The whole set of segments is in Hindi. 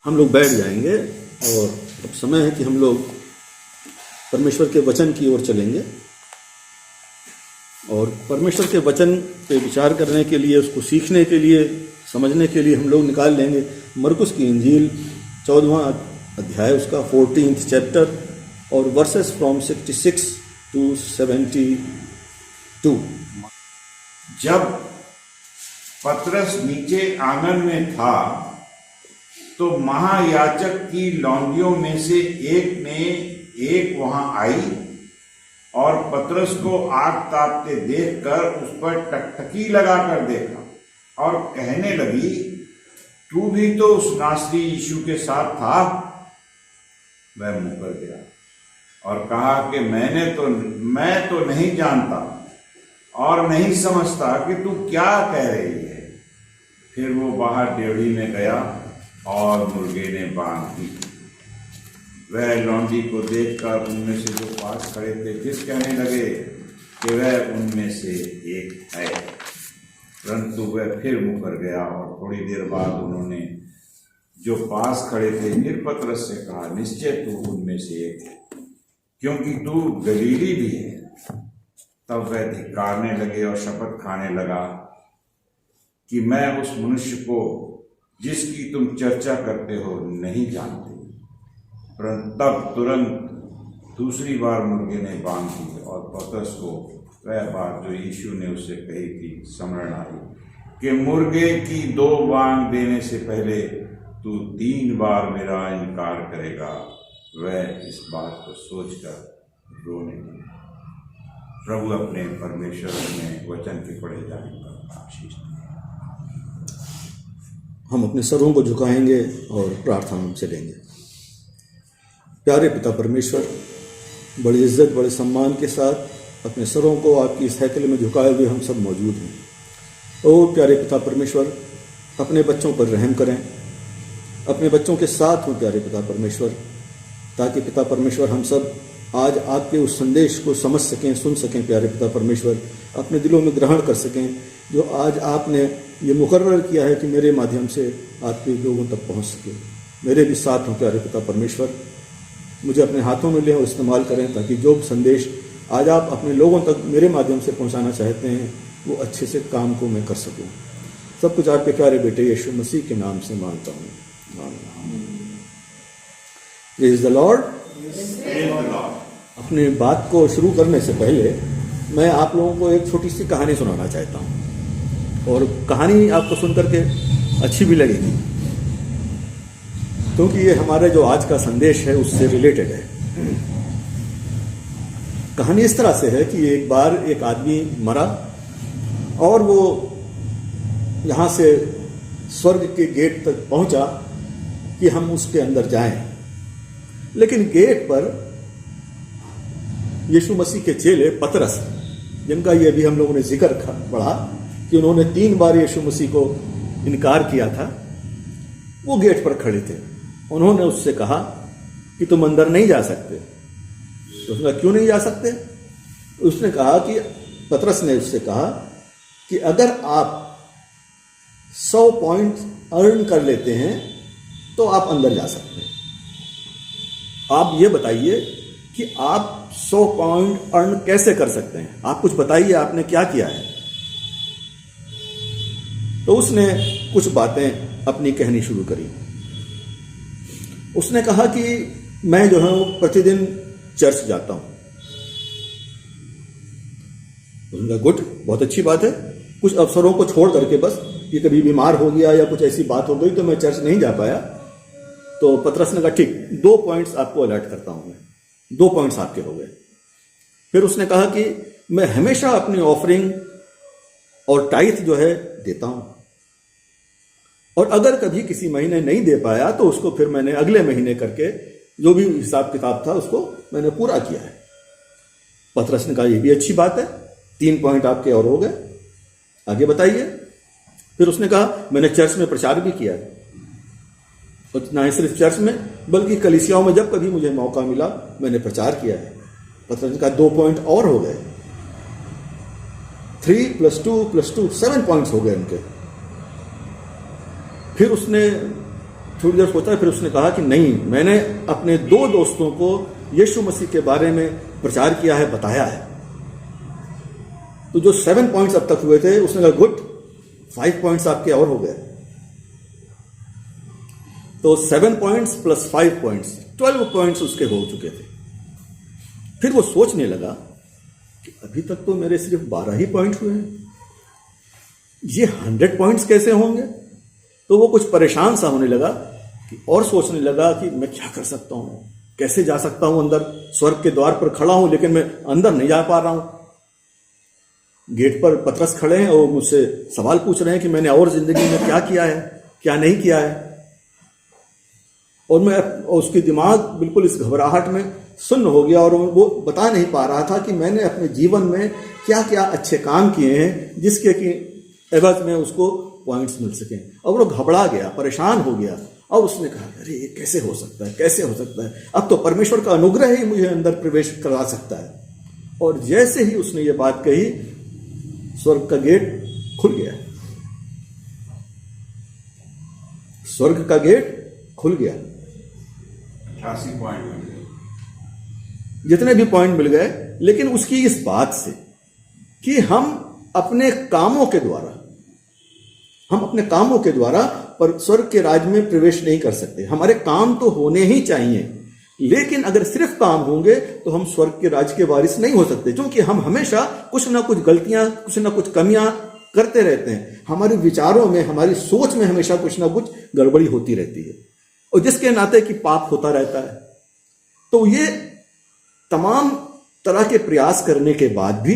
हम लोग बैठ जाएंगे और अब समय है कि हम लोग परमेश्वर के वचन की ओर चलेंगे और परमेश्वर के वचन पे विचार करने के लिए, उसको सीखने के लिए, समझने के लिए हम लोग निकाल लेंगे मरकुस की इंजील 14वां अध्याय, उसका 14th चैप्टर और वर्सेस फ्रॉम 66 to 72। जब पतरस नीचे आंगन में था तो महायाजक की लौंडियों में से एक वहां आई और पतरस को आग तापते देखकर उस पर टकटकी लगाकर देखा और कहने लगी, तू भी तो उस नासरी यीशु के साथ था। वह मुकर गया और कहा कि मैं तो नहीं जानता और नहीं समझता कि तू क्या कह रही है। फिर वो बाहर डेवढ़ी में गया और मुर्गे ने बांग दी। वह लौंडी को देखकर उनमें से जो पास खड़े थे फिर कहने लगे कि वह उनमें से एक है, परंतु वह फिर मुकर गया। और थोड़ी देर बाद उन्होंने जो पास खड़े थे फिर पतरस से कहा, निश्चय तू उनमें से एक है, क्योंकि तू गलीली भी है। तब वह धिक्कारने लगे और शपथ खाने लगा कि मैं उस मनुष्य को जिसकी तुम चर्चा करते हो नहीं जानते। परंतु तब तुरंत दूसरी बार मुर्गे ने बांग दी और पतरस को वह बात जो यीशु ने उससे कही थी स्मरण आई कि मुर्गे की 2 बांग देने से पहले तू 3 बार मेरा इनकार करेगा। वह इस बात को सोचकर रोने लगा। प्रभु अपने परमेश्वर में वचन के पढ़े जाने पर आशीष दें। हम अपने सरों को झुकाएंगे और प्रार्थना से लेंगे। प्यारे पिता परमेश्वर, बड़ी इज्जत बड़े सम्मान के साथ अपने सरों को आपकी इस हैकल में झुकाए हुए हम सब मौजूद हैं। ओ प्यारे पिता परमेश्वर, अपने बच्चों पर रहम करें, अपने बच्चों के साथ हो प्यारे पिता परमेश्वर, ताकि पिता परमेश्वर हम सब आज आपके उस संदेश को समझ सकें, सुन सकें प्यारे पिता परमेश्वर, अपने दिलों में ग्रहण कर सकें जो आज आपने ये मुकर्रर किया है कि मेरे माध्यम से आपके लोगों तक पहुंच सके। मेरे भी साथ हों प्यारे पिता परमेश्वर, मुझे अपने हाथों में लें और इस्तेमाल करें ताकि जो संदेश आज आप अपने लोगों तक मेरे माध्यम से पहुंचाना चाहते हैं वो अच्छे से काम को मैं कर सकूं। सब कुछ आपके प्यारे बेटे यीशु मसीह के नाम से मांगता हूँ, आमीन। Praise the Lord. अपनी बात को शुरू करने से पहले मैं आप लोगों को एक छोटी सी कहानी सुनाना चाहता हूँ और कहानी आपको सुनकर के अच्छी भी लगेगी क्योंकि ये हमारे जो आज का संदेश है उससे रिलेटेड है। कहानी इस तरह से है कि एक बार एक आदमी मरा और वो यहाँ से स्वर्ग के गेट तक पहुँचा कि हम उसके अंदर जाएं, लेकिन गेट पर यीशु मसीह के चेले पतरस, जिनका ये भी हम लोगों ने जिक्र पढ़ा कि उन्होंने 3 बार यीशु मसीह को इनकार किया था, वो गेट पर खड़े थे। उन्होंने उससे कहा कि तुम अंदर नहीं जा सकते। तो उसने कहा, क्यों नहीं जा सकते? उसने कहा कि पतरस ने उससे कहा कि अगर आप 100 पॉइंट अर्न कर लेते हैं तो आप अंदर जा सकते हैं। आप ये बताइए कि आप 100 पॉइंट अर्न कैसे कर सकते हैं? आप कुछ बताइए, आपने क्या किया है? तो उसने कुछ बातें अपनी कहनी शुरू करी। उसने कहा कि मैं जो है प्रतिदिन चर्च जाता हूं। उसने कहा, गुड, बहुत अच्छी बात है। कुछ अवसरों को छोड़ करके, बस कि कभी बीमार हो गया या कुछ ऐसी बात हो गई तो मैं चर्च नहीं जा पाया। तो पतरस ने कहा, ठीक, 2 पॉइंट्स आपको अलर्ट करता हूं मैं, 2 पॉइंट्स आपके हो गए। फिर उसने कहा कि मैं हमेशा अपनी ऑफरिंग और टाइथ जो है देता हूं, और अगर कभी किसी महीने नहीं दे पाया तो उसको फिर मैंने अगले महीने करके जो भी हिसाब किताब था उसको मैंने पूरा किया है। पतरस ने कहा, ये भी अच्छी बात है, 3 पॉइंट आपके और हो गए, आगे बताइए। फिर उसने कहा, मैंने चर्च में प्रचार भी किया है, और ना ही सिर्फ चर्च में बल्कि कलीसियाओं में जब कभी मुझे मौका मिला मैंने प्रचार किया है। पतरस ने कहा, 2 पॉइंट और हो गए, 3 + 2 + 2 7 पॉइंट्स हो गए उनके। फिर उसने थोड़ी देर सोचा, फिर उसने कहा कि नहीं, मैंने अपने 2 दोस्तों को यीशु मसीह के बारे में प्रचार किया है, बताया है। तो जो 7 पॉइंट्स अब तक हुए थे, उसने कहा गुड, 5 पॉइंट्स आपके और हो गए। तो 7 पॉइंट्स प्लस 5 पॉइंट्स, 12 पॉइंट्स उसके हो चुके थे। फिर वो सोचने लगा कि अभी तक तो मेरे सिर्फ 12 ही पॉइंट हुए हैं, ये 100 पॉइंट्स कैसे होंगे? तो वो कुछ परेशान सा होने लगा और सोचने लगा कि मैं क्या कर सकता हूं, कैसे जा सकता हूं अंदर। स्वर्ग के द्वार पर खड़ा हूं, लेकिन मैं अंदर नहीं जा पा रहा हूं। गेट पर पतरस खड़े हैं और मुझसे सवाल पूछ रहे हैं कि मैंने और जिंदगी में क्या किया है, क्या नहीं किया है। और उसके दिमाग बिल्कुल इस घबराहट में सुन्न हो गया और वो बता नहीं पा रहा था कि मैंने अपने जीवन में क्या क्या अच्छे काम किए हैं जिसके कि एवज में उसको पॉइंट्स मिल सकें। और वो घबरा गया, परेशान हो गया। और उसने कहा, अरे ये कैसे हो सकता है, कैसे हो सकता है? अब तो परमेश्वर का अनुग्रह ही मुझे अंदर प्रवेश करवा सकता है। और जैसे ही उसने ये बात कही, स्वर्ग का गेट खुल गया। स्वर्ग का गेट खुल गया। 88 पॉइंट मिल गए, जितने भी पॉइंट मिल गए, लेकिन उसकी इस बात से कि हम अपने कामों के द्वारा पर स्वर्ग के राज्य में प्रवेश नहीं कर सकते। हमारे काम तो होने ही चाहिए, लेकिन अगर सिर्फ काम होंगे तो हम स्वर्ग के राज्य के वारिस नहीं हो सकते, क्योंकि हम हमेशा कुछ ना कुछ गलतियां, कुछ ना कुछ कमियां करते रहते हैं। हमारे विचारों में, हमारी सोच में हमेशा कुछ ना कुछ गड़बड़ी होती रहती है, और जिसके नाते कि पाप होता रहता है। तो ये तमाम तरह के प्रयास करने के बाद भी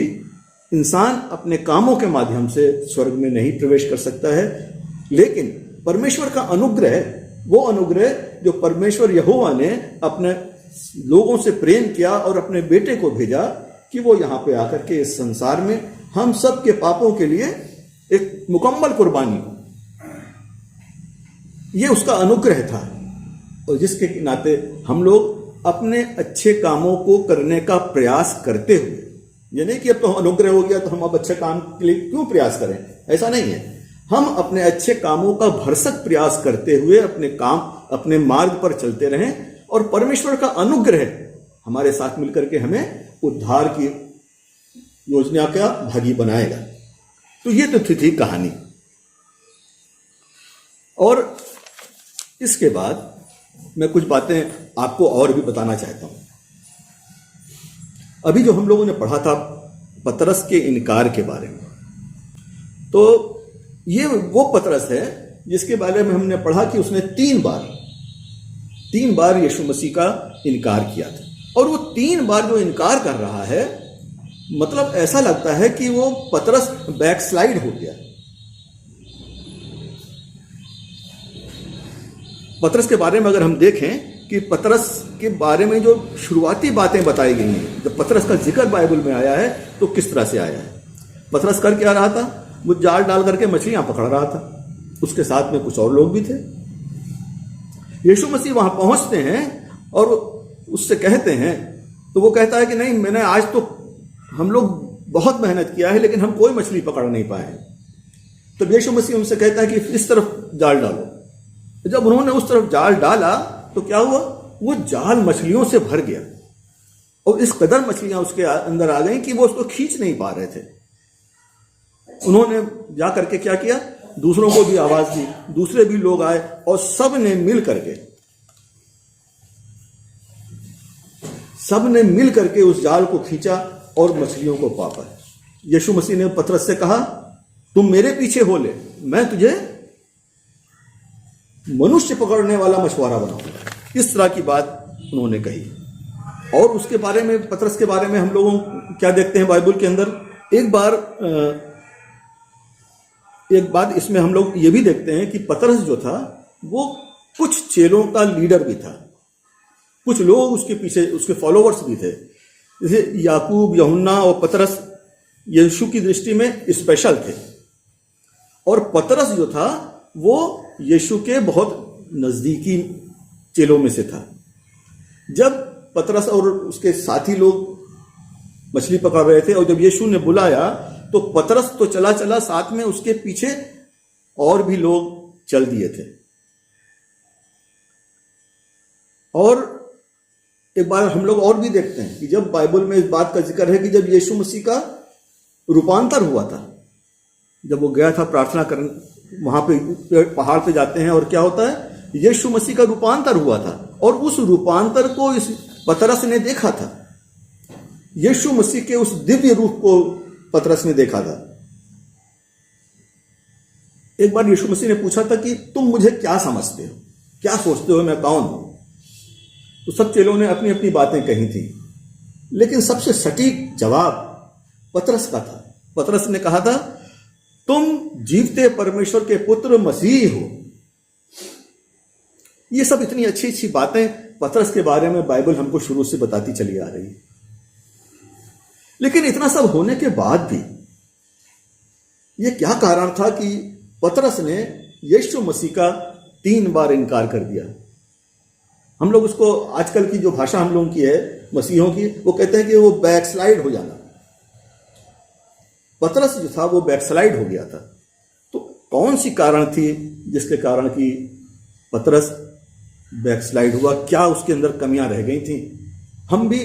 इंसान अपने कामों के माध्यम से स्वर्ग में नहीं प्रवेश कर सकता है। लेकिन परमेश्वर का अनुग्रह, वो अनुग्रह जो परमेश्वर यहोवा ने अपने लोगों से प्रेम किया और अपने बेटे को भेजा कि वो यहाँ पे आकर के इस संसार में हम सब के पापों के लिए एक मुकम्मल कुर्बानी हो, ये उसका अनुग्रह था। और जिसके नाते हम लोग अपने अच्छे कामों को करने का प्रयास करते हुए, ये नहीं कि अब तो अनुग्रह हो गया तो हम अब अच्छे काम के लिए क्यों प्रयास करें, ऐसा नहीं है। हम अपने अच्छे कामों का भरसक प्रयास करते हुए अपने मार्ग पर चलते रहें, और परमेश्वर का अनुग्रह हमारे साथ मिलकर के हमें उद्धार की योजना का भागी बनाएगा। तो ये तो थी कहानी। और इसके बाद मैं कुछ बातें आपको और भी बताना चाहता हूं। अभी जो हम लोगों ने पढ़ा था पतरस के इनकार के बारे में, तो ये वो पतरस है जिसके बारे में हमने पढ़ा कि उसने 3 बार यीशु मसीह का इनकार किया था। और वो 3 बार जो इनकार कर रहा है, मतलब ऐसा लगता है कि वो पतरस बैकस्लाइड हो गया। पतरस के बारे में अगर हम देखें कि पतरस के बारे में जो शुरुआती बातें बताई गई हैं, जब पतरस का जिक्र बाइबल में आया है तो किस तरह से आया है। पतरस कर क्या रहा था? वो जाल डाल करके मछलियां पकड़ रहा था, उसके साथ में कुछ और लोग भी थे। यीशु मसीह वहां पहुंचते हैं और उससे कहते हैं, तो वो कहता है कि नहीं, मैंने आज तो हम लोग बहुत मेहनत किया है लेकिन हम कोई मछली पकड़ नहीं पाए। तब यीशु मसीह उनसे कहता है कि इस तरफ जाल डालो। जब उन्होंने उस तरफ जाल डाला तो क्या हुआ? वो जाल मछलियों से भर गया, और इस कदर मछलियां उसके अंदर आ गई कि वो उसको खींच नहीं पा रहे थे। उन्होंने जा करके क्या किया? दूसरों को भी आवाज दी, दूसरे भी लोग आए और सब ने मिल करके उस जाल को खींचा और मछलियों को पापा। यीशु मसीह ने पतरस से कहा, तुम मेरे पीछे हो ले, मैं तुझे मनुष्य पकड़ने वाला मछुआरा बनाऊंगा। इस तरह की बात उन्होंने कही। और उसके बारे में, पतरस के बारे में हम लोगों क्या देखते हैं बाइबल के अंदर? एक बात इसमें हम लोग ये भी देखते हैं कि पतरस जो था वो कुछ चेलों का लीडर भी था। कुछ लोग उसके पीछे, उसके फॉलोवर्स भी थे। जैसे याकूब, यूहन्ना और पतरस यीशु की दृष्टि में स्पेशल थे, और पतरस जो था वो यीशु के बहुत नजदीकी चेलों में से था। जब पतरस और उसके साथी लोग मछली पकड़ रहे थे और जब यीशु ने बुलाया तो पतरस तो चला चला, साथ में उसके पीछे और भी लोग चल दिए थे। और एक बार हम लोग और भी देखते हैं कि जब बाइबल में इस बात का जिक्र है कि जब यीशु मसीह का रूपांतर हुआ था, जब वो गया था प्रार्थना करने, वहां पे पहाड़ पे जाते हैं और क्या होता है, यीशु मसीह का रूपांतर हुआ था और उस रूपांतर को इस पतरस ने देखा था। यीशु मसीह के उस दिव्य रूप को पतरस ने देखा था। एक बार यीशु मसीह ने पूछा था कि तुम मुझे क्या समझते हो, क्या सोचते हो, मैं कौन हूं? तो सब चेलों ने अपनी अपनी बातें कही थी, लेकिन सबसे सटीक जवाब पतरस का था। पतरस ने कहा था, तुम जीवते परमेश्वर के पुत्र मसीह हो। ये सब इतनी अच्छी अच्छी बातें पतरस के बारे में बाइबल हमको शुरू से बताती चली आ रही है। लेकिन इतना सब होने के बाद भी ये क्या कारण था कि पतरस ने यीशु मसीह का 3 बार इनकार कर दिया? हम लोग उसको, आजकल की जो भाषा हम लोगों की है मसीहों की, वो कहते हैं कि वो बैकस्लाइड हो जाना। पतरस जो था वो बैकस्लाइड हो गया था। तो कौन सी कारण थी जिसके कारण कि पतरस बैकस्लाइड हुआ? क्या उसके अंदर कमियां रह गई थी? हम भी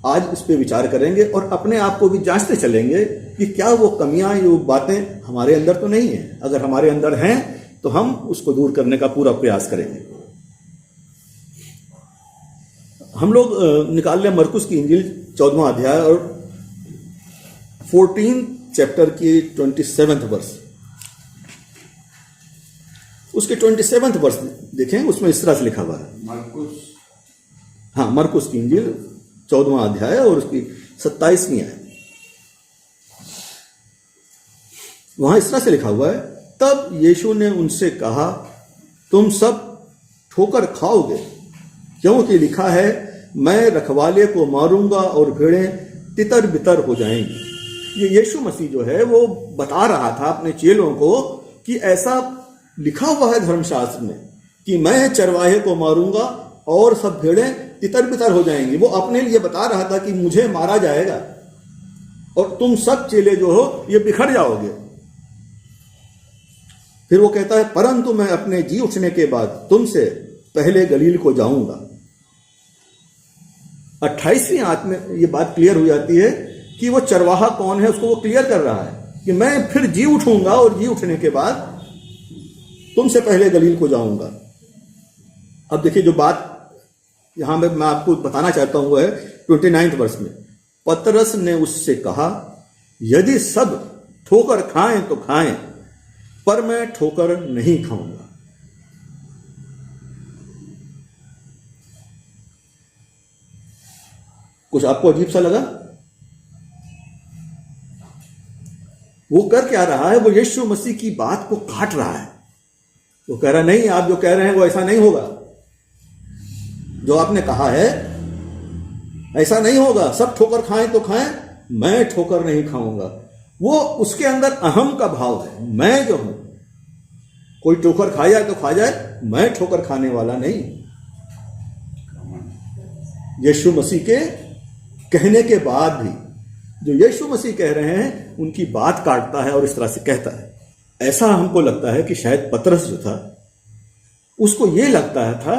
आज इस पे विचार करेंगे और अपने आप को भी जांचते चलेंगे कि क्या वो कमियां, ये बातें हमारे अंदर तो नहीं है। अगर हमारे अंदर हैं तो हम उसको दूर करने का पूरा प्रयास करेंगे। हम लोग निकाल लें मरकुस की इंजील 14वां अध्याय और 14 चैप्टर की 27th वर्ष। उसके 27th वर्ष देखें, उसमें इस तरह से लिखा हुआ है। मरकुस की इंजील 14वां अध्याय और उसकी 27वीं आयत। वहां इस तरह से लिखा हुआ है, तब यीशु ने उनसे कहा, तुम सब ठोकर खाओगे, क्योंकि लिखा है, मैं रखवाले को मारूंगा और भेड़ें तितर बितर हो जाएंगी। ये यीशु मसीह जो है वो बता रहा था अपने चेलों को कि ऐसा लिखा हुआ है धर्मशास्त्र में कि मैं चरवाहे को मारूंगा और सब भेड़ें तितर बितर हो जाएंगी। वो अपने लिए बता रहा था कि मुझे मारा जाएगा और तुम सब चेले जो हो ये बिखर जाओगे। फिर वो कहता है, परंतु मैं अपने जी उठने के बाद तुमसे पहले गलील को जाऊंगा। 28वीं आयत में ये बात क्लियर हो जाती है कि वो चरवाहा कौन है, उसको वो क्लियर कर रहा है कि मैं फिर जी उठूंगा और जी उठने के बाद तुमसे पहले गलील को जाऊंगा। अब देखिए जो बात यहां मैं आपको बताना चाहता हूं वो है 29th वर्ष में। पतरस ने उससे कहा, यदि सब ठोकर खाएं तो खाएं, पर मैं ठोकर नहीं खाऊंगा। कुछ आपको अजीब सा लगा? वो कर क्या रहा है? वो यीशु मसीह की बात को काट रहा है। वो कह रहा नहीं, आप जो कह रहे हैं वो ऐसा नहीं होगा, जो आपने कहा है ऐसा नहीं होगा। सब ठोकर खाएं तो खाएं, मैं ठोकर नहीं खाऊंगा। वो उसके अंदर अहम का भाव है, मैं जो हूं, कोई ठोकर खा जाए तो खा जाए, मैं ठोकर खाने वाला नहीं। यीशु मसीह के कहने के बाद भी जो यीशु मसीह कह रहे हैं उनकी बात काटता है और इस तरह से कहता है। ऐसा हमको लगता है कि शायद पतरस जो था उसको ये लगता था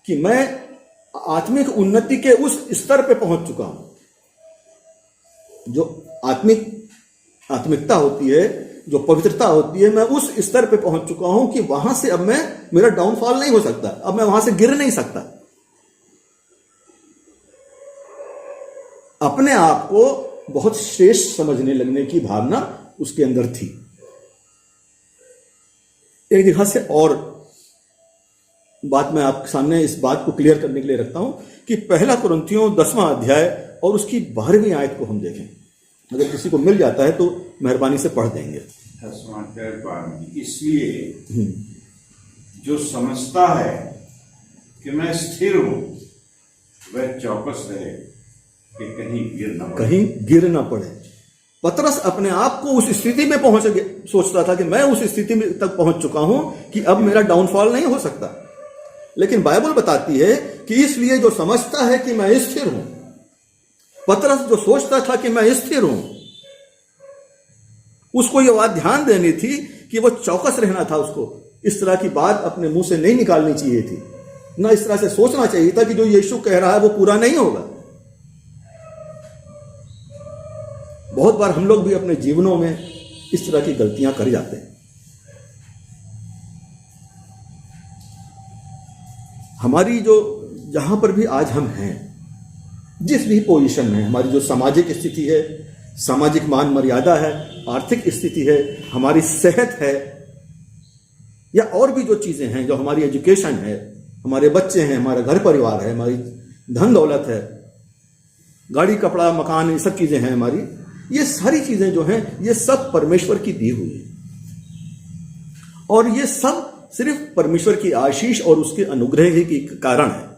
कि मैं आत्मिक उन्नति के उस स्तर पे पहुंच चुका हूं, जो आत्मिकता होती है, जो पवित्रता होती है, मैं उस स्तर पे पहुंच चुका हूं कि वहां से अब मेरा डाउनफॉल नहीं हो सकता, अब मैं वहां से गिर नहीं सकता। अपने आप को बहुत श्रेष्ठ समझने लगने की भावना उसके अंदर थी। एक जगह से और बात मैं आपके सामने इस बात को क्लियर करने के लिए रखता हूं कि 1 कुरिन्थियों 10वां अध्याय और उसकी 12वीं आयत को हम देखें। अगर किसी को मिल जाता है तो मेहरबानी से पढ़ देंगे। 10वां अध्याय 12। इसलिए जो समझता है कि मैं स्थिर हूं वह चौकस रहे कि कहीं गिर ना पड़े। पतरस अपने आप को उस स्थिति में पहुंच गया, सोचता था कि मैं उस स्थिति में तक पहुंच चुका हूं कि अब मेरा डाउनफॉल नहीं हो सकता। लेकिन बाइबल बताती है कि इसलिए जो समझता है कि मैं स्थिर हूं, पतरस जो सोचता था कि मैं स्थिर हूं, उसको यह बात ध्यान देनी थी कि वो चौकस रहना था। उसको इस तरह की बात अपने मुंह से नहीं निकालनी चाहिए थी ना इस तरह से सोचना चाहिए था कि जो यीशु कह रहा है वो पूरा नहीं होगा। बहुत बार हम लोग भी अपने जीवनों में इस तरह की गलतियां कर जाते हैं। हमारी जो जहां पर भी आज हम हैं, जिस भी पोजीशन में, हमारी जो सामाजिक स्थिति है, सामाजिक मान मर्यादा है, आर्थिक स्थिति है, हमारी सेहत है, या और भी जो चीजें हैं, जो हमारी एजुकेशन है, हमारे बच्चे हैं, हमारा घर परिवार है, हमारी धन दौलत है, गाड़ी कपड़ा मकान, ये सब चीजें हैं हमारी, ये सारी चीजें जो हैं ये सब परमेश्वर की दी हुई है, और ये सब सिर्फ परमेश्वर की आशीष और उसके अनुग्रह ही के कारण है।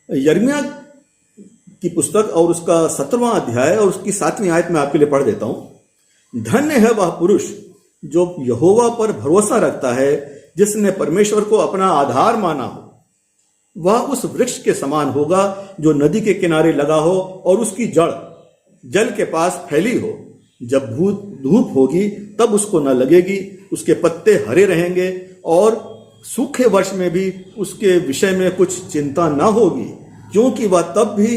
यिर्मयाह की पुस्तक और उसका 17वां अध्याय और उसकी 7वीं आयत में आपके लिए पढ़ देता हूं। धन्य है वह पुरुष जो यहोवा पर भरोसा रखता है, जिसने परमेश्वर को अपना आधार माना हो। वह उस वृक्ष के समान होगा जो नदी के किनारे लगा हो और उसकी जड़ जल के पास फैली हो। जब धूप होगी तब उसको न लगेगी, उसके पत्ते हरे रहेंगे और सूखे वर्ष में भी उसके विषय में कुछ चिंता न होगी, क्योंकि वह तब भी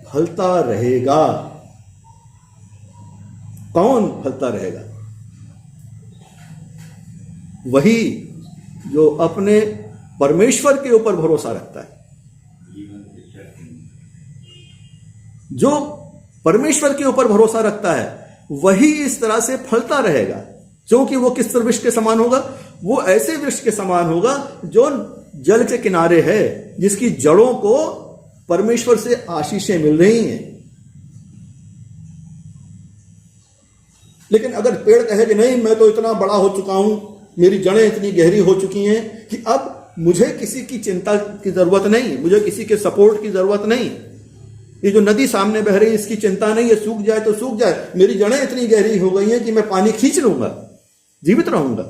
फलता रहेगा। कौन फलता रहेगा? वही जो अपने परमेश्वर के ऊपर भरोसा रखता है। जो परमेश्वर के ऊपर भरोसा रखता है वही इस तरह से फलता रहेगा, क्योंकि वो किस तरह वृक्ष के समान होगा? वो ऐसे वृक्ष के समान होगा जो जल के किनारे है, जिसकी जड़ों को परमेश्वर से आशीषें मिल रही हैं। लेकिन अगर पेड़ कहे कि नहीं, मैं तो इतना बड़ा हो चुका हूं, मेरी जड़ें इतनी गहरी हो चुकी हैं कि अब मुझे किसी की चिंता की जरूरत नहीं, मुझे किसी के सपोर्ट की जरूरत नहीं, ये जो नदी सामने बह रही है इसकी चिंता नहीं है, सूख जाए तो सूख जाए, मेरी जड़ें इतनी गहरी हो गई हैं कि मैं पानी खींच लूंगा, जीवित रहूंगा।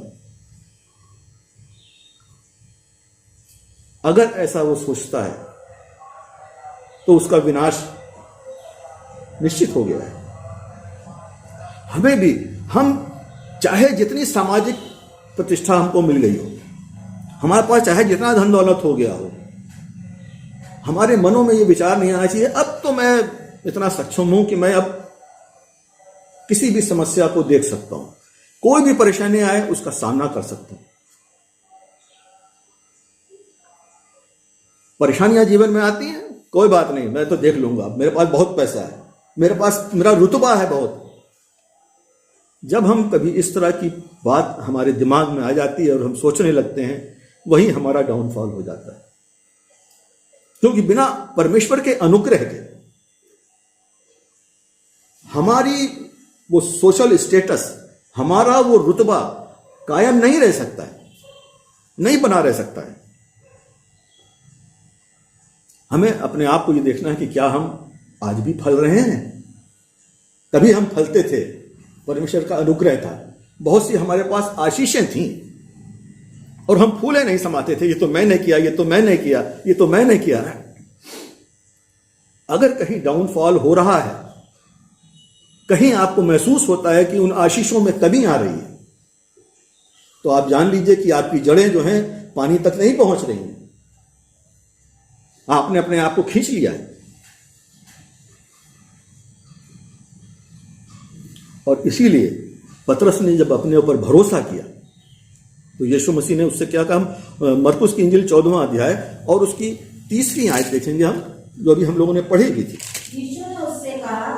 अगर ऐसा वो सोचता है तो उसका विनाश निश्चित हो गया है। हमें भी, हम चाहे जितनी सामाजिक प्रतिष्ठा हमको मिल गई हो, हमारे पास चाहे जितना धन दौलत हो गया हो, हमारे मनों में ये विचार नहीं आना चाहिए अब तो मैं इतना सक्षम हूं कि मैं अब किसी भी समस्या को देख सकता हूं, कोई भी परेशानी आए उसका सामना कर सकता हूं। परेशानियां जीवन में आती हैं, कोई बात नहीं, मैं तो देख लूंगा, मेरे पास बहुत पैसा है, मेरे पास मेरा रुतबा है बहुत। जब हम कभी इस तरह की बात हमारे दिमाग में आ जाती है और हम सोचने लगते हैं, वही हमारा डाउनफॉल हो जाता है। क्योंकि बिना परमेश्वर के अनुग्रह के हमारी वो सोशल स्टेटस, हमारा वो रुतबा कायम नहीं रह सकता है, नहीं बना रह सकता है। हमें अपने आप को ये देखना है कि क्या हम आज भी फल रहे हैं? कभी हम फलते थे, परमेश्वर का अनुग्रह था, बहुत सी हमारे पास आशीषें थीं और हम फूले नहीं समाते थे, ये तो मैंने किया, ये तो मैंने किया, ये तो मैंने किया। अगर कहीं डाउनफॉल हो रहा है, कहीं आपको महसूस होता है कि उन आशीषों में कमी आ रही है, तो आप जान लीजिए कि आपकी जड़ें जो हैं पानी तक नहीं पहुंच रही हैं, आपने अपने आप को खींच लिया है। और इसीलिए पतरस ने जब अपने ऊपर भरोसा किया तो यीशु मसीह ने उससे क्या कहा? मरकुस की इंजील 14वां अध्याय और उसकी 3वीं आयत देखेंगे हम, जो अभी हम लोगों ने पढ़ी भी थी। यीशु ने उससे कहा,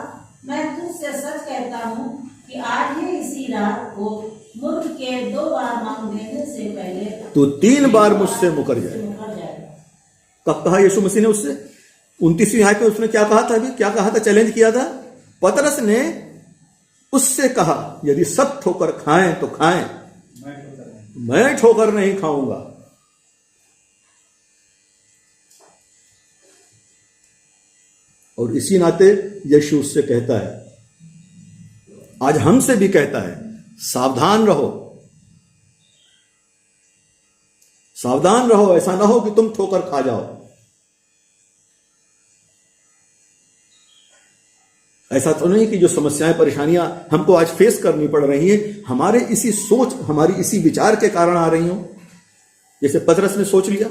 मैं तुझसे सच कहता हूँ कि आज ही इसी रात को मुर्ग के 2 बार मांग देने से पहले तो 3 बार मुझसे मुकर जाए। कब कहा यीशु मसीह ने उससे? 29वीं आयत में उसने क्या कहा था? अभी क्या कहा था? चैलेंज किया था। पतरस ने उससे कहा, यदि सब ठोकर खाएं तो खाएं, मैं ठोकर नहीं खाऊंगा। और इसी नाते यीशु उससे कहता है, आज हमसे भी कहता है, सावधान रहो, सावधान रहो, ऐसा ना हो कि तुम ठोकर खा जाओ। ऐसा तो नहीं कि जो समस्याएं परेशानियां हमको आज फेस करनी पड़ रही हैं, हमारे इसी सोच, हमारी इसी विचार के कारण आ रही हो, जैसे पतरस ने सोच लिया,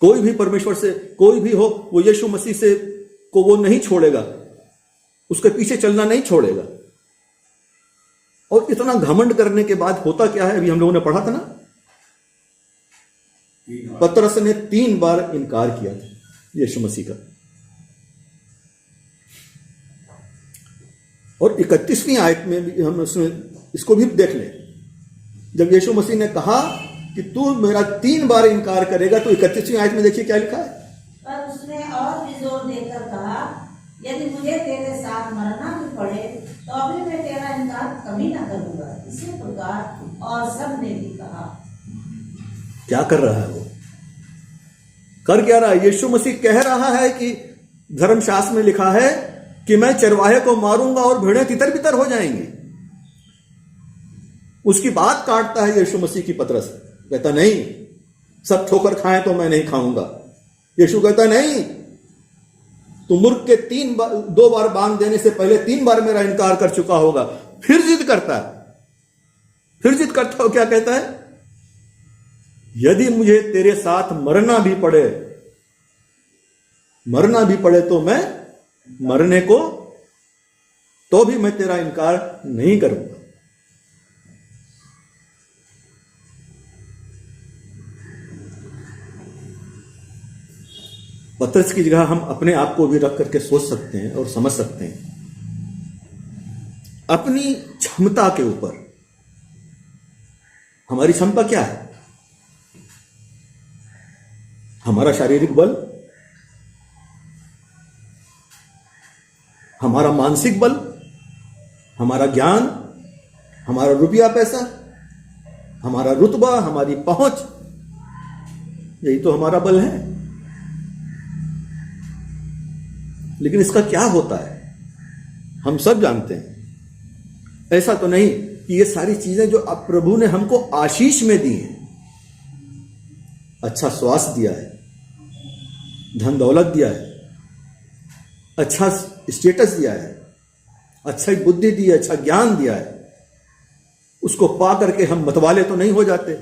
कोई भी परमेश्वर से, कोई भी हो, वो यीशु मसीह से को वो नहीं छोड़ेगा, उसके पीछे चलना नहीं छोड़ेगा। और इतना घमंड करने के बाद होता क्या है, अभी हम लोगों ने पढ़ा था ना, पतरस ने 3 बार इनकार किया था यीशु मसीह का। और 31वीं आयत में भी हम इसको भी देख लें। जब यीशु मसीह ने कहा कि तू मेरा 3 बार इनकार करेगा, तो 31वीं आयत में देखिए क्या लिखा है। पर उसने और भी जोर देकर कहा, यदि मुझे तेरे साथ मरना भी पड़े तो अभी मैं तेरा इनकार कभी ना करूंगा। इसी प्रकार और सब ने भी कहा। क्या कर रहा है वो? कर क्या रहा है? यीशु मसीह कह रहा है कि धर्मशास्त्र में लिखा है कि मैं चरवाहे को मारूंगा और भेड़ें तितर बितर हो जाएंगी। उसकी बात काटता है यीशु मसीह की पतरस। कहता नहीं, सब ठोकर खाएं तो मैं नहीं खाऊंगा। यीशु कहता नहीं, तू मूर्ख के 2 बार बांग देने से पहले 3 बार मेरा इनकार कर चुका होगा। फिर जिद करता है। फिर जिद करता हो, क्या कहता है? यदि मुझे तेरे साथ मरना भी पड़े तो मैं मरने को, तो भी मैं तेरा इनकार नहीं करूंगा। पतरस की जगह हम अपने आप को भी रख करके सोच सकते हैं और समझ सकते हैं। अपनी क्षमता के ऊपर, हमारी क्षमता क्या है? हमारा शारीरिक बल, हमारा मानसिक बल, हमारा ज्ञान, हमारा रुपया पैसा, हमारा रुतबा, हमारी पहुंच, यही तो हमारा बल है। लेकिन इसका क्या होता है हम सब जानते हैं। ऐसा तो नहीं कि ये सारी चीजें जो अब प्रभु ने हमको आशीष में दी हैं, अच्छा स्वास्थ्य दिया है, धन दौलत दिया है, अच्छा स्टेटस दिया है, अच्छा बुद्धि दी है, अच्छा ज्ञान दिया है, उसको पा करके हम मतवाले तो नहीं हो जाते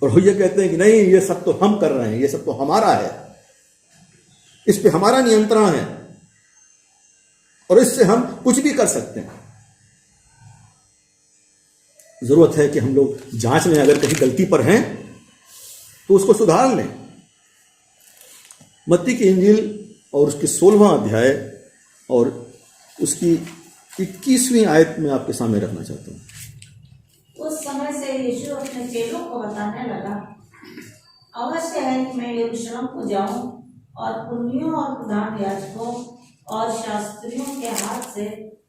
और ये कहते हैं कि नहीं, ये सब तो हम कर रहे हैं, ये सब तो हमारा है, इस पे हमारा नियंत्रण है और इससे हम कुछ भी कर सकते हैं। जरूरत है कि हम लोग जांच लें, अगर कहीं गलती पर हैं तो उसको सुधार लें। मत्ती की इंजील और उसके 16वां अध्याय और उसकी 21वीं आयत में आपके सामने रखना चाहता हूं। उस समय से यीशु अपने चेलों को बताने लगा, अवश्य है कि मैं यरूशलेम को जाऊं और पुन्नियों और प्रधान याजकों और शास्त्रियों के हाथ से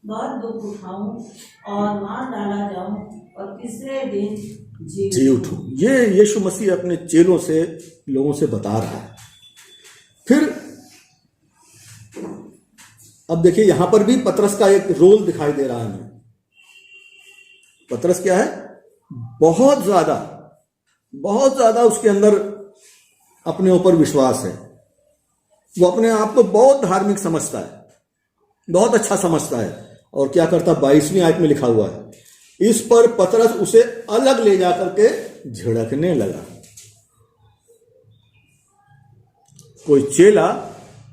बहुत दुख उठाऊं और मार डाला जाऊं और तीसरे दिन जी उठूं। ये यीशु मसीह अपने चेलों से, लोगों से बता रहा है। फिर अब देखिए, यहां पर भी पतरस का एक रोल दिखाई दे रहा है हमें। पतरस क्या है? बहुत ज्यादा उसके अंदर अपने ऊपर विश्वास है। वो अपने आप को बहुत धार्मिक समझता है, बहुत अच्छा समझता है। और क्या करता? 22वीं आयत में लिखा हुआ है, इस पर पतरस उसे अलग ले जाकर के झिड़कने लगा। कोई चेला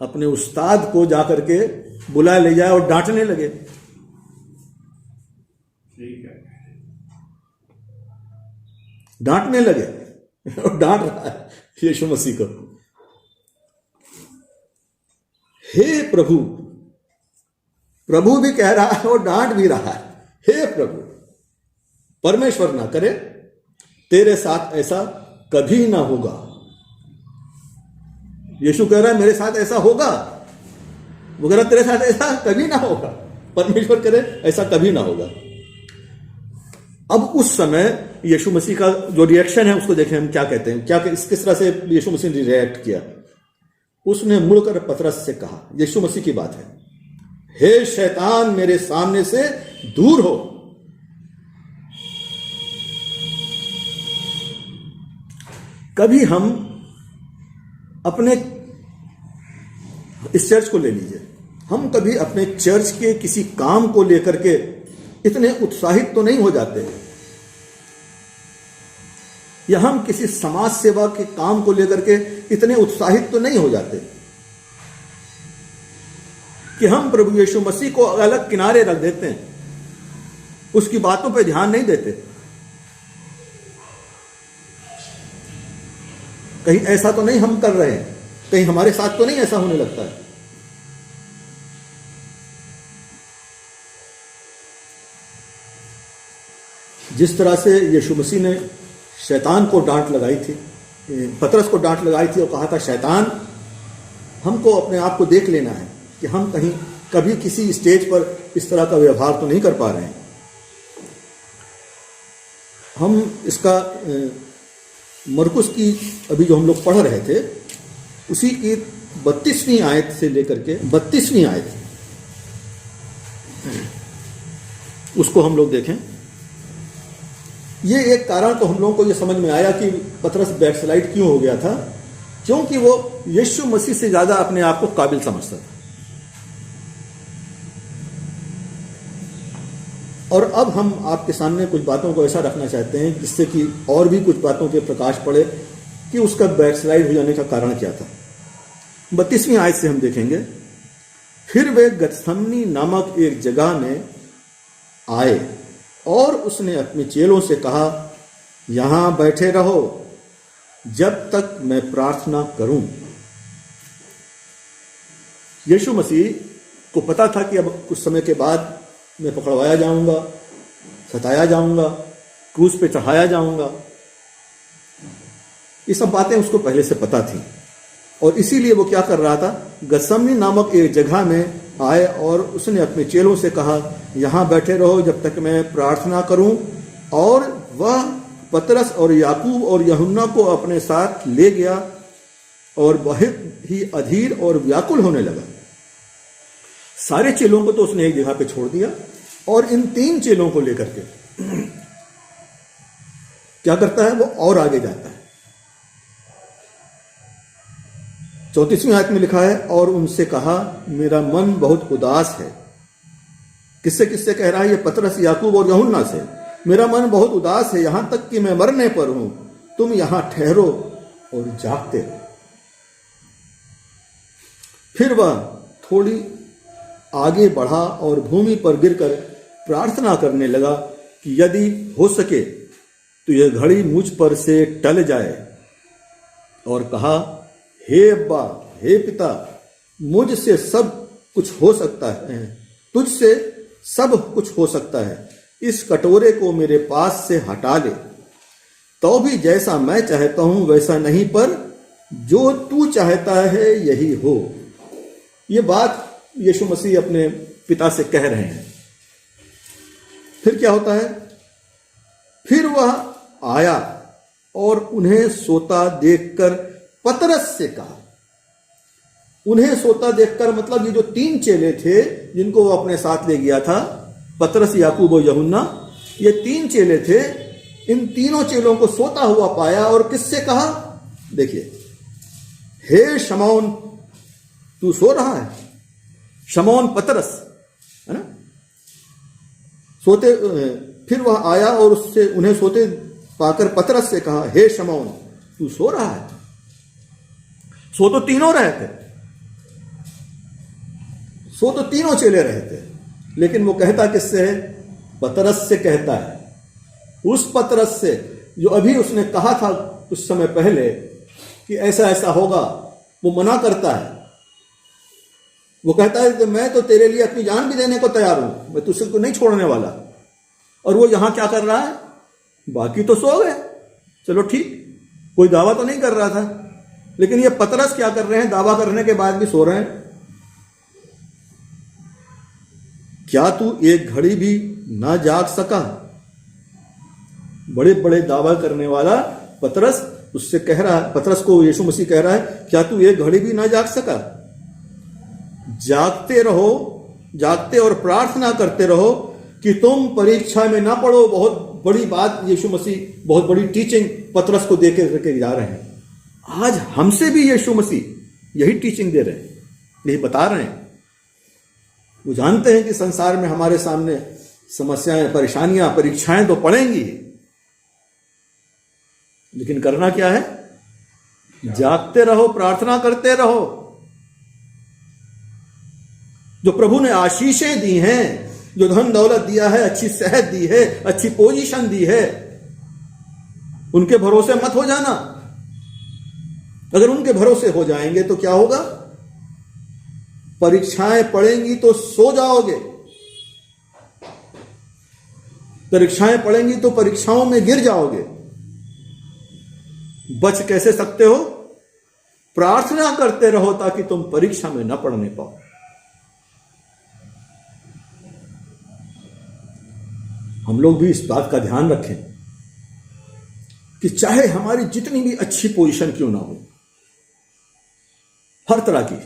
अपने उस्ताद को जाकर के बुलाए ले जाए और डांटने लगे। ठीक है, डांटने लगे और डांट रहा है यीशु मसीह को। हे प्रभु, प्रभु भी कह रहा है और डांट भी रहा है। हे प्रभु, परमेश्वर ना करे, तेरे साथ ऐसा कभी ना होगा। यीशु कह रहा है मेरे साथ ऐसा होगा, वो कह रहा तेरे साथ ऐसा कभी ना होगा। परमेश्वर करे ऐसा कभी ना होगा। अब उस समय यीशु मसीह का जो रिएक्शन है उसको देखें, हम क्या कहते हैं, क्या किस तरह से यीशु मसीह ने रिएक्ट किया। उसने मुड़कर पतरस से कहा, यीशु मसीह की बात है, हे शैतान, मेरे सामने से दूर हो। कभी हम अपने, इस चर्च को ले लीजिए, हम कभी अपने चर्च के किसी काम को लेकर के इतने उत्साहित तो नहीं हो जाते या हम किसी समाज सेवा के काम को लेकर के इतने उत्साहित तो नहीं हो जाते कि हम प्रभु यीशु मसीह को अलग किनारे रख देते हैं, उसकी बातों पर ध्यान नहीं देते। कहीं ऐसा तो नहीं हम कर रहे हैं, कहीं हमारे साथ तो नहीं ऐसा होने लगता है। जिस तरह से यीशु मसीह ने शैतान को डांट लगाई थी, पतरस को डांट लगाई थी और कहा था, शैतान, हमको अपने आप को देख लेना है कि हम कहीं कभी किसी स्टेज पर इस तरह का व्यवहार तो नहीं कर पा रहे हैं। हम इसका मरकुस की अभी जो हम लोग पढ़ रहे थे उसी की 32वीं आयत से लेकर के 32वीं आयत उसको हम लोग देखें। ये एक कारण तो हम लोगों को ये समझ में आया कि पतरस बैकस्लाइड क्यों हो गया था, क्योंकि वो यीशु मसीह से ज्यादा अपने आप को काबिल समझता था। और अब हम आपके सामने कुछ बातों को ऐसा रखना चाहते हैं जिससे कि और भी कुछ बातों के प्रकाश पड़े कि उसका बैकस्लाइड हो जाने का कारण क्या था। 32वीं आयत से हम देखेंगे, फिर वे गतसमनी नामक एक जगह में आए और उसने अपने चेलों से कहा, यहां बैठे रहो जब तक मैं प्रार्थना करूं। यीशु मसीह को पता था कि अब कुछ समय के बाद मैं पकड़वाया जाऊंगा, सताया जाऊंगा, क्रूस पे चढ़ाया जाऊंगा। ये सब बातें उसको पहले से पता थी और इसीलिए वो क्या कर रहा था, गतसमनी नामक एक जगह में आए और उसने अपने चेलों से कहा, यहां बैठे रहो जब तक मैं प्रार्थना करूं। और वह पतरस और याकूब और यूहन्ना को अपने साथ ले गया और बहुत ही अधीर और व्याकुल होने लगा। सारे चेलों को तो उसने एक जगह पे छोड़ दिया और इन 3 चेलों को लेकर के क्या करता है, वो और आगे जाता है। 34वीं आयत में लिखा है, और उनसे कहा, मेरा मन बहुत उदास है। किससे किससे कह रहा है ये? पतरस, याकूब और यूहन्ना से। मेरा मन बहुत उदास है, यहां तक कि मैं मरने पर हूं। तुम यहां ठहरो और जागते रहो। फिर वह थोड़ी आगे बढ़ा और भूमि पर गिरकर प्रार्थना करने लगा कि यदि हो सके तो यह घड़ी मुझ पर से टल जाए, और कहा, हे अब्बा, हे पिता, मुझसे सब कुछ हो सकता है, तुझसे सब कुछ हो सकता है। इस कटोरे को मेरे पास से हटा ले, तो भी जैसा मैं चाहता हूं वैसा नहीं, पर जो तू चाहता है यही हो। ये बात यीशु मसीह अपने पिता से कह रहे हैं। फिर क्या होता है? फिर वह आया और उन्हें सोता देखकर पतरस से कहा। उन्हें सोता देखकर मतलब ये जो 3 चेले थे जिनको वो अपने साथ ले गया था, पतरस, याकूब और यूहन्ना, ये 3 चेले थे। इन तीनों चेलों को सोता हुआ पाया और किससे कहा? देखिए, हे शमौन, तू सो रहा है? शमौन पतरस, है ना? सोते। फिर वह आया और उससे उन्हें सोते पाकर पतरस से कहा, हे शमौन, तू सो रहा है? सो तो तीनों रहे थे, सो तो तीनों चेले रहे थे, लेकिन वो कहता किससे है? पतरस से कहता है। उस पतरस से जो अभी उसने कहा था कुछ समय पहले कि ऐसा ऐसा होगा, वो मना करता है। वो कहता है कि मैं तो तेरे लिए अपनी जान भी देने को तैयार हूं, मैं तुझसे को नहीं छोड़ने वाला। और वो यहां क्या कर रहा है? बाकी तो सो गए, चलो ठीक, कोई दावा तो नहीं कर रहा था, लेकिन ये पतरस क्या कर रहे हैं? दावा करने के बाद भी सो रहे हैं। क्या तू एक घड़ी भी ना जाग सका? बड़े बड़े दावा करने वाला पतरस उससे कह रहा है, पतरस को यीशु मसीह कह रहा है, क्या तू एक घड़ी भी ना जाग सका? जागते रहो, जागते और प्रार्थना करते रहो कि तुम परीक्षा में ना पड़ो। बहुत बड़ी बात यीशु मसीह, बहुत बड़ी टीचिंग पतरस को दे के जा रहे हैं। आज हमसे भी यीशु मसीह यही टीचिंग दे रहे हैं, यही बता रहे हैं। वो जानते हैं कि संसार में हमारे सामने समस्याएं, परेशानियां, परीक्षाएं तो पड़ेंगी, लेकिन करना क्या है? जागते रहो, प्रार्थना करते रहो। जो प्रभु ने आशीषें दी हैं, जो धन दौलत दिया है, अच्छी सेहत दी है, अच्छी पोजीशन दी है, उनके भरोसे मत हो जाना। अगर उनके भरोसे हो जाएंगे तो क्या होगा? परीक्षाएं पड़ेंगी तो सो जाओगे, परीक्षाएं पड़ेंगी तो परीक्षाओं में गिर जाओगे। बच कैसे सकते हो? प्रार्थना करते रहो ताकि तुम परीक्षा में न पड़ने पाओ। हम लोग भी इस बात का ध्यान रखें कि चाहे हमारी जितनी भी अच्छी पोजीशन क्यों ना हो, हर तरह की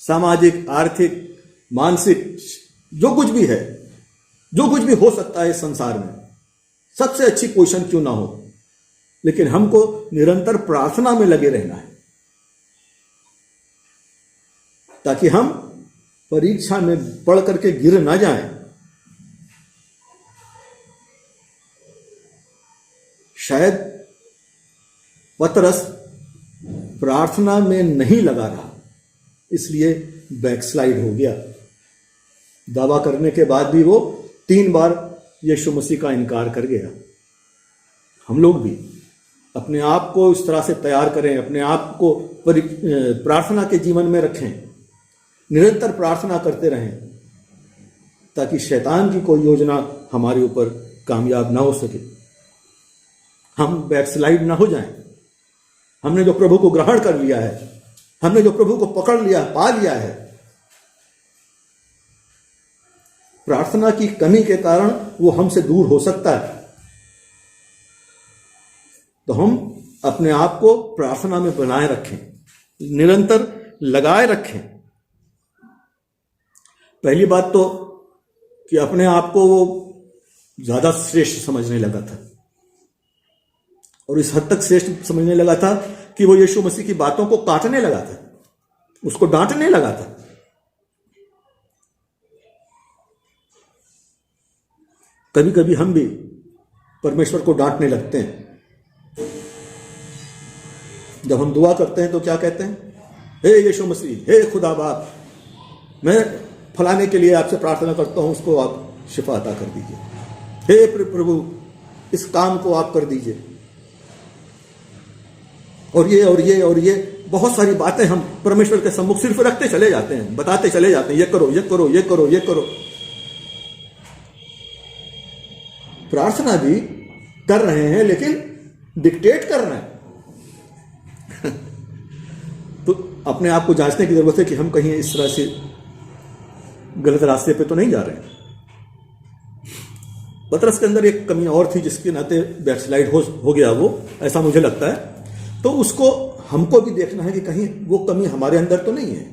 सामाजिक, आर्थिक, मानसिक, जो कुछ भी है, जो कुछ भी हो सकता है इस संसार में, सबसे अच्छी पोजीशन क्यों ना हो, लेकिन हमको निरंतर प्रार्थना में लगे रहना है ताकि हम परीक्षा में पढ़ करके गिर ना जाएं। शायद पतरस प्रार्थना में नहीं लगा रहा, इसलिए बैकस्लाइड हो गया। दावा करने के बाद भी वो 3 बार यीशु मसीह का इनकार कर गया। हम लोग भी अपने आप को इस तरह से तैयार करें, अपने आप को प्रार्थना के जीवन में रखें, निरंतर प्रार्थना करते रहें ताकि शैतान की कोई योजना हमारे ऊपर कामयाब ना हो सके, हम बैकस्लाइड ना हो जाएं। हमने जो प्रभु को ग्रहण कर लिया है, हमने जो प्रभु को पकड़ लिया, पा लिया है, प्रार्थना की कमी के कारण वो हमसे दूर हो सकता है। तो हम अपने आप को प्रार्थना में बनाए रखें, निरंतर लगाए रखें। पहली बात तो कि अपने आप को वो ज्यादा श्रेष्ठ समझने लगा था, और इस हद तक श्रेष्ठ समझने लगा था कि वो यीशु मसीह की बातों को काटने लगा था, उसको डांटने लगा था। कभी कभी हम भी परमेश्वर को डांटने लगते हैं। जब हम दुआ करते हैं तो क्या कहते हैं? हे यीशु मसीह, हे खुदा बाप, मैं फलाने के लिए आपसे प्रार्थना करता हूं, उसको आप शिफा अता कर दीजिए। हे प्रभु, इस काम को आप कर दीजिए। और ये और ये और ये बहुत सारी बातें हम परमेश्वर के सम्मुख सिर्फ रखते चले जाते हैं, बताते चले जाते हैं, ये करो, ये करो, ये करो, ये करो। प्रार्थना भी कर रहे हैं लेकिन डिक्टेट कर रहे हैं। तो अपने आप को जांचने की जरूरत है कि हम कहीं इस तरह से गलत रास्ते पे तो नहीं जा रहे हैं। पतरस के अंदर एक कमी और थी जिसके नाते बैकस्लाइड हो गया वो, ऐसा मुझे लगता है। तो उसको हमको भी देखना है कि कहीं वो कमी हमारे अंदर तो नहीं है।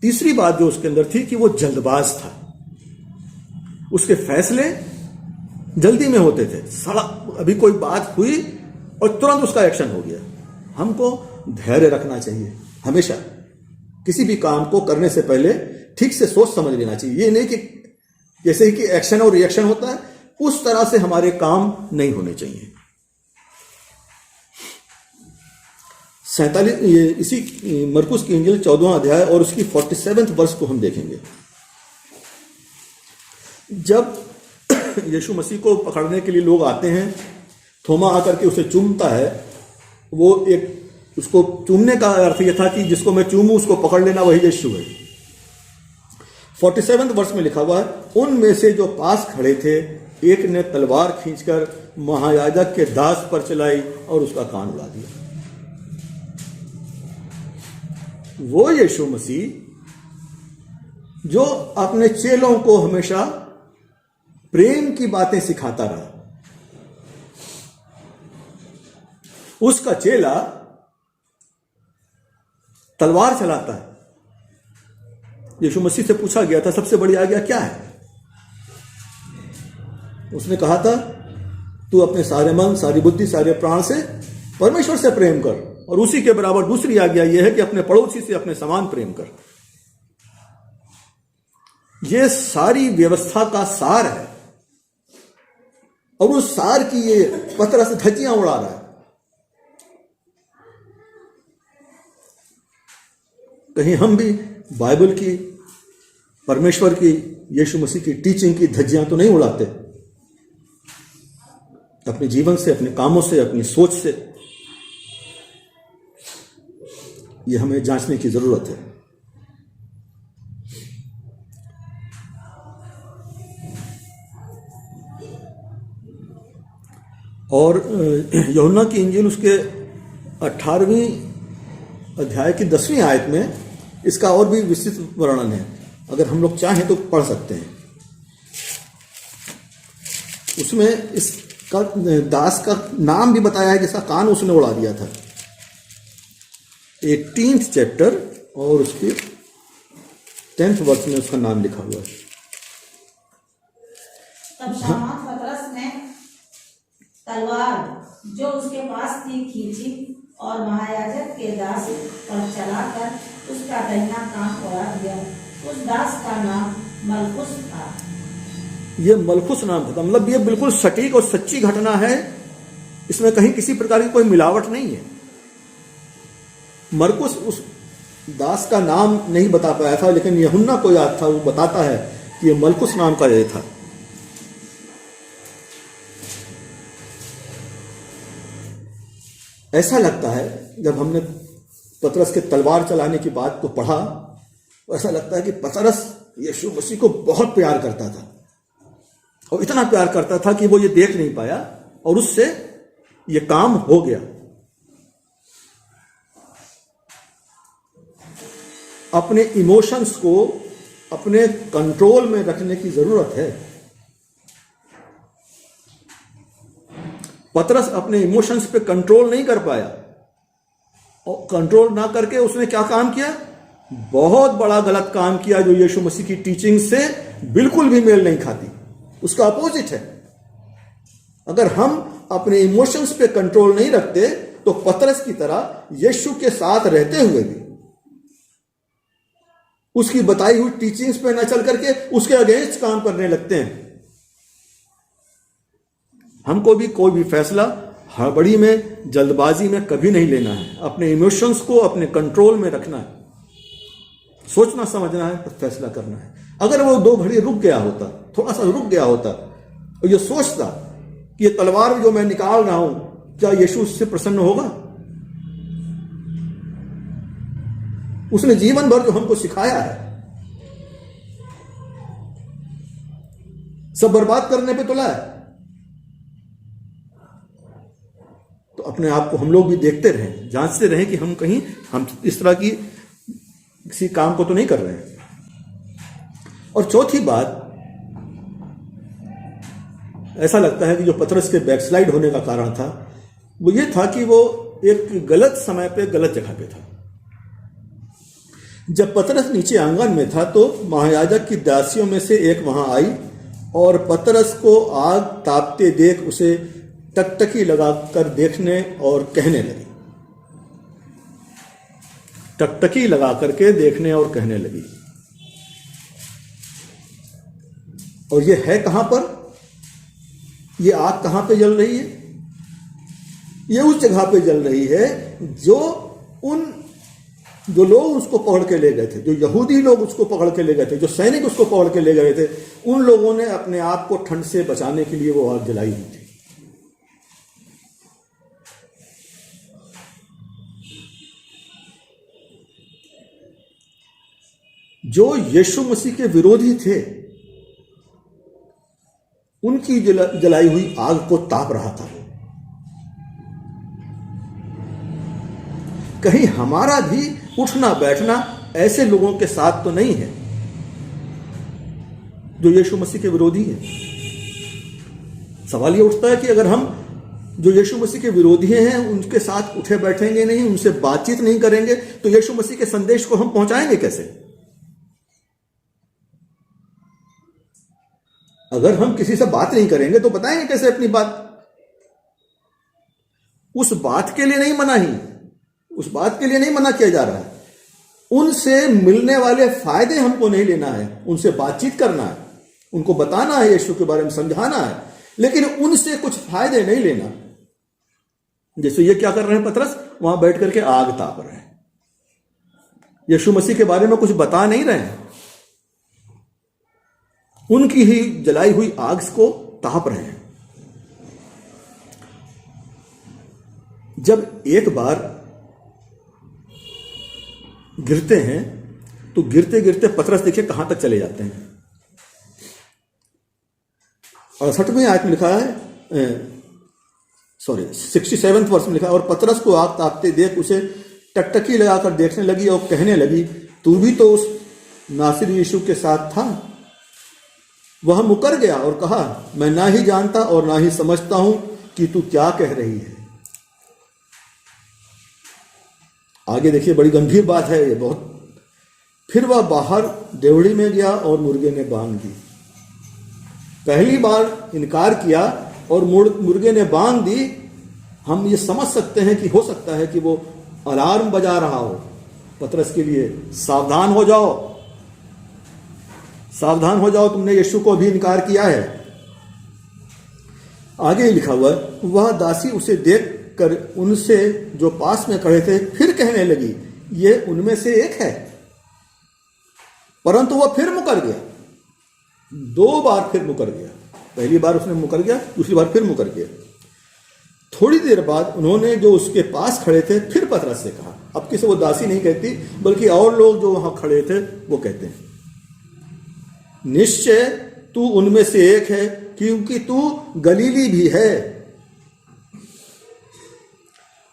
तीसरी बात जो उसके अंदर थी कि वो जल्दबाज था, उसके फैसले जल्दी में होते थे। अभी कोई बात हुई और तुरंत उसका एक्शन हो गया। हमको धैर्य रखना चाहिए हमेशा, किसी भी काम को करने से पहले ठीक से सोच समझ लेना चाहिए। ये नहीं कि जैसे ही कि एक्शन और रिएक्शन होता है उस तरह से हमारे काम नहीं होने चाहिए। 47 इसी मरकुस की इंजील 14वां अध्याय और उसकी 47वें वर्ष को हम देखेंगे। जब यीशु मसीह को पकड़ने के लिए लोग आते हैं, थोमा आकर के उसे चूमता है। वो एक उसको चूमने का अर्थ यह था कि जिसको मैं चूमूं उसको पकड़ लेना, वही यीशु है। 47वें वर्ष में लिखा हुआ है, उनमें से जो पास खड़े थे एक ने तलवार खींचकर महायाजक के दास पर चलाई और उसका कान उड़ा दिया। वो यीशु मसीह जो अपने चेलों को हमेशा प्रेम की बातें सिखाता रहा, उसका चेला तलवार चलाता है। यीशु मसीह से पूछा गया था सबसे बड़ी आज्ञा क्या है? उसने कहा था तू अपने सारे मन, सारी बुद्धि, सारे प्राण से परमेश्वर से प्रेम कर, और उसी के बराबर दूसरी आज्ञा यह है कि अपने पड़ोसी से अपने समान प्रेम कर। यह सारी व्यवस्था का सार है। और उस सार की ये पतरस धज्जियां उड़ा रहा है। कहीं हम भी बाइबल की, परमेश्वर की, यीशु मसीह की टीचिंग की धज्जियां तो नहीं उड़ाते? अपने जीवन से, अपने कामों से, अपनी सोच से। ये हमें जांचने की जरूरत है। और यूहन्ना की इंजील उसके 18वें अध्याय की 10वीं आयत में इसका और भी विस्तृत वर्णन है। अगर हम लोग चाहें तो पढ़ सकते हैं। उसमें इसका दास का नाम भी बताया है जिसका कान उसने उड़ा दिया था। 18th चैप्टर और उसके 10th वर्ष में उसका नाम लिखा हुआ है। तब शमौन पतरस ने तलवार जो उसके पास थी खींची और महायाजक के दास पर चलाकर उसका दाहिना कान उड़ा दिया। उस दास का नाम मलखुस था। ये मलखुस नाम था, मतलब ये बिल्कुल सटीक और सच्ची घटना है। इसमें कहीं किसी प्रकार की कोई मिलावट नहीं है। मरकुस उस दास का नाम नहीं बता पाया था, लेकिन यूहन्ना को याद था। वो बताता है कि ये मलकुस नाम का ये था। ऐसा लगता है जब हमने पतरस के तलवार चलाने की बात को पढ़ा, ऐसा लगता है कि पतरस यीशु मसीह को बहुत प्यार करता था, और इतना प्यार करता था कि वो ये देख नहीं पाया और उससे ये काम हो गया। अपने इमोशंस को अपने कंट्रोल में रखने की जरूरत है। पतरस अपने इमोशंस पे कंट्रोल नहीं कर पाया, और कंट्रोल ना करके उसने क्या काम किया? बहुत बड़ा गलत काम किया, जो यीशु मसीह की टीचिंग से बिल्कुल भी मेल नहीं खाती। उसका अपोजिट है। अगर हम अपने इमोशंस पे कंट्रोल नहीं रखते तो पतरस की तरह यीशु के साथ रहते हुए भी उसकी बताई हुई टीचिंग्स पे न चल करके उसके अगेंस्ट काम करने लगते हैं। हमको भी कोई भी फैसला हड़बड़ी में, जल्दबाजी में कभी नहीं लेना है। अपने इमोशंस को अपने कंट्रोल में रखना है, सोचना समझना है, तो फैसला करना है। अगर वो 2 घड़ी रुक गया होता, थोड़ा सा रुक गया होता और ये सोचता कि ये तलवार जो मैं निकाल रहा हूं, क्या यीशु उससे प्रसन्न होगा? उसने जीवन भर जो हमको सिखाया है सब बर्बाद करने पे तुला है। तो अपने आप को हम लोग भी देखते रहें, जांचते रहें कि हम इस तरह की किसी काम को तो नहीं कर रहे हैं। और चौथी बात, ऐसा लगता है कि जो पतरस के बैकस्लाइड होने का कारण था वो ये था कि वो एक गलत समय पे गलत जगह पे था। जब पतरस नीचे आंगन में था तो महायाजक की दासियों में से एक वहां आई और पतरस को आग तापते देख उसे टकटकी लगाकर देखने और कहने लगी। टकटकी लगा करके देखने और कहने लगी। और ये है कहां पर? ये आग कहां पे जल रही है? ये उस जगह पे जल रही है जो लोग उसको पकड़ के ले गए थे, जो यहूदी लोग उसको पकड़ के ले गए थे, जो सैनिक उसको पकड़ के ले गए थे, उन लोगों ने अपने आप को ठंड से बचाने के लिए वो आग जलाई हुई थी। जो यीशु मसीह के विरोधी थे उनकी जलाई हुई आग को ताप रहा था। कहीं हमारा भी उठना बैठना ऐसे लोगों के साथ तो नहीं है जो यीशु मसीह के विरोधी है। सवाल ये उठता है कि अगर हम जो यीशु मसीह के विरोधी हैं उनके साथ उठे बैठेंगे नहीं, उनसे बातचीत नहीं करेंगे, तो यीशु मसीह के संदेश को हम पहुंचाएंगे कैसे? अगर हम किसी से बात नहीं करेंगे तो बताएंगे कैसे अपनी बात? उस बात के लिए नहीं मना ही, उस बात के लिए नहीं मना किया जा रहा है। उनसे मिलने वाले फायदे हमको नहीं लेना है, उनसे बातचीत करना है, उनको बताना है, यीशु के बारे में समझाना है। लेकिन उनसे कुछ फायदे नहीं लेना। जैसे ये क्या कर रहे हैं पतरस, वहां बैठ करके आग ताप रहे हैं, यीशु मसीह के बारे में कुछ बता नहीं रहे हैं, उनकी ही जलाई हुई आग को ताप रहे हैं। जब एक बार गिरते हैं तो गिरते गिरते पतरस देखिए कहां तक चले जाते हैं। 68वें आयत में लिखा है, 67वें वर्ष में लिखा है, और पतरस को आग तापते देख उसे टकटकी लगाकर देखने लगी और कहने लगी, तू भी तो उस नासिर यीशु के साथ था। वह मुकर गया और कहा, मैं ना ही जानता और ना ही समझता हूं कि तू क्या कह रही है। आगे देखिए, बड़ी गंभीर बात है ये बहुत। फिर वह बाहर देवड़ी में गया और मुर्गे ने बांग दी। पहली बार इनकार किया और मुर्गे ने बांग दी। हम ये समझ सकते हैं कि हो सकता है कि वो अलार्म बजा रहा हो पतरस के लिए, सावधान हो जाओ, सावधान हो जाओ, तुमने यीशु को अभी इनकार किया है। आगे लिखा हुआ, वह दासी उसे देख कर उनसे जो पास में खड़े थे फिर कहने लगी, ये उनमें से एक है। परंतु वह फिर मुकर गया, 2 बार फिर मुकर गया। पहली बार उसने मुकर गया, दूसरी बार फिर मुकर गया। थोड़ी देर बाद उन्होंने जो उसके पास खड़े थे फिर पतरस से कहा, अब किसी वो दासी नहीं कहती बल्कि और लोग जो वहां खड़े थे वो कहते हैं, निश्चय तू उनमें से एक है, क्योंकि तू गलीली भी है।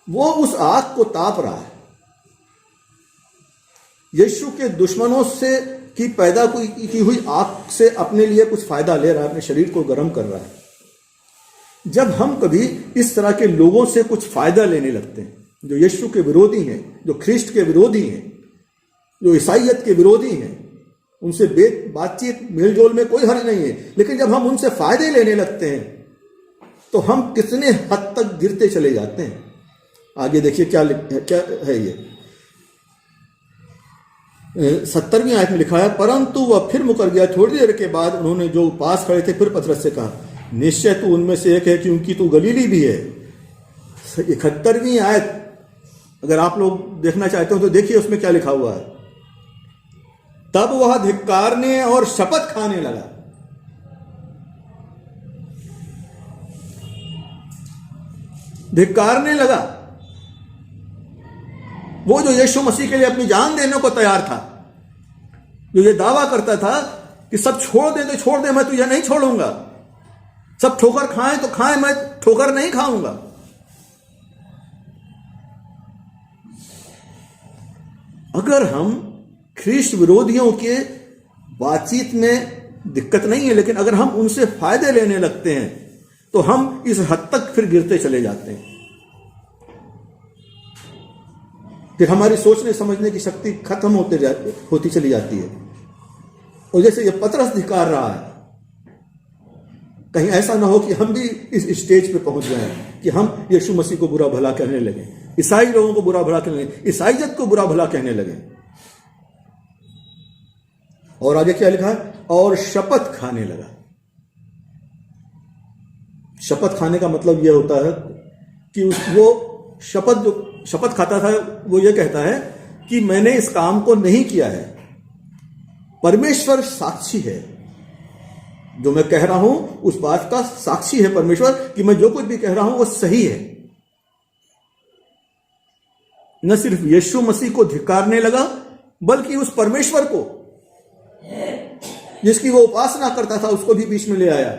वो उस आग को ताप रहा है, यीशु के दुश्मनों से की पैदा की हुई आग से अपने लिए कुछ फायदा ले रहा है, अपने शरीर को गर्म कर रहा है। जब हम कभी इस तरह के लोगों से कुछ फायदा लेने लगते हैं, जो यीशु के विरोधी हैं, जो ख्रिस्ट के विरोधी हैं, जो ईसाइयत के विरोधी हैं, उनसे बातचीत मेलजोल में कोई हर्ज नहीं है, लेकिन जब हम उनसे फायदे लेने लगते हैं तो हम कितने हद तक गिरते चले जाते हैं। आगे देखिए क्या है ये 70वीं आयत में लिखा है, परंतु वह फिर मुकर गया। थोड़ी देर के बाद उन्होंने जो पास खड़े थे फिर पतरस से कहा, निश्चय तू उनमें से एक है, क्योंकि तू गलीली भी है। 71वीं आयत अगर आप लोग देखना चाहते हो तो देखिए उसमें क्या लिखा हुआ है, तब वह धिक्कारने और शपथ खाने लगा। धिक्कारने लगा। वो जो यीशु मसीह के लिए अपनी जान देने को तैयार था, जो ये दावा करता था कि सब छोड़ दे तो छोड़ दे, मैं तुझे नहीं छोड़ूंगा, सब ठोकर खाएं तो खाएं, मैं ठोकर नहीं खाऊंगा। अगर हम ख्रिस्त विरोधियों के बातचीत में दिक्कत नहीं है, लेकिन अगर हम उनसे फायदे लेने लगते हैं तो हम इस हद तक फिर गिरते चले जाते हैं। फिर हमारी सोचने समझने की शक्ति खत्म होती चली जाती है। और जैसे ये पतरस धिक्कार रहा है, कहीं ऐसा ना हो कि हम भी इस स्टेज पे पहुंच जाएं कि हम यीशु मसीह को बुरा भला कहने लगे, ईसाई लोगों को बुरा भला कहने लगे, ईसाईयत को बुरा भला कहने लगे। और आगे क्या लिखा है, और शपथ खाने लगा। शपथ खाने का मतलब यह होता है कि वो शपथ खाता था, वो ये कहता है कि मैंने इस काम को नहीं किया है, परमेश्वर साक्षी है, जो मैं कह रहा हूं उस बात का साक्षी है परमेश्वर कि मैं जो कुछ भी कह रहा हूं वो सही है। न सिर्फ यीशु मसीह को धिक्कारने लगा, बल्कि उस परमेश्वर को जिसकी वो उपासना करता था उसको भी बीच में ले आया।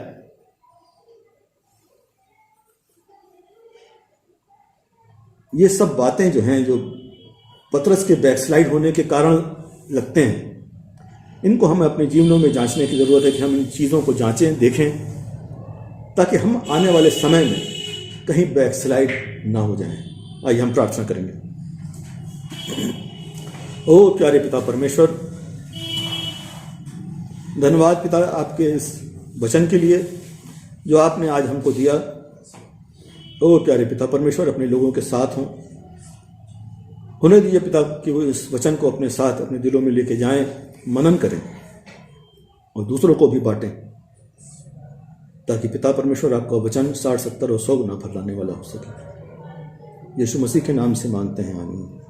ये सब बातें जो हैं, जो पतरस के बैकस्लाइड होने के कारण लगते हैं, इनको हमें अपने जीवनों में जांचने की जरूरत है कि हम इन चीज़ों को जांचें, देखें, ताकि हम आने वाले समय में कहीं बैकस्लाइड ना हो जाएं। आइए हम प्रार्थना करेंगे। ओ प्यारे पिता परमेश्वर, धन्यवाद पिता आपके इस वचन के लिए जो आपने आज हमको दिया। ओ प्यारे पिता परमेश्वर, अपने लोगों के साथ हों, उन्हें दीजिए पिता कि वो इस वचन को अपने साथ अपने दिलों में लेके जाएं, मनन करें और दूसरों को भी बांटें। ताकि पिता परमेश्वर आपका वचन 60, 70 और 100 गुना फैलाने वाला हो सके। यीशु मसीह के नाम से मांगते हैं, आमीन।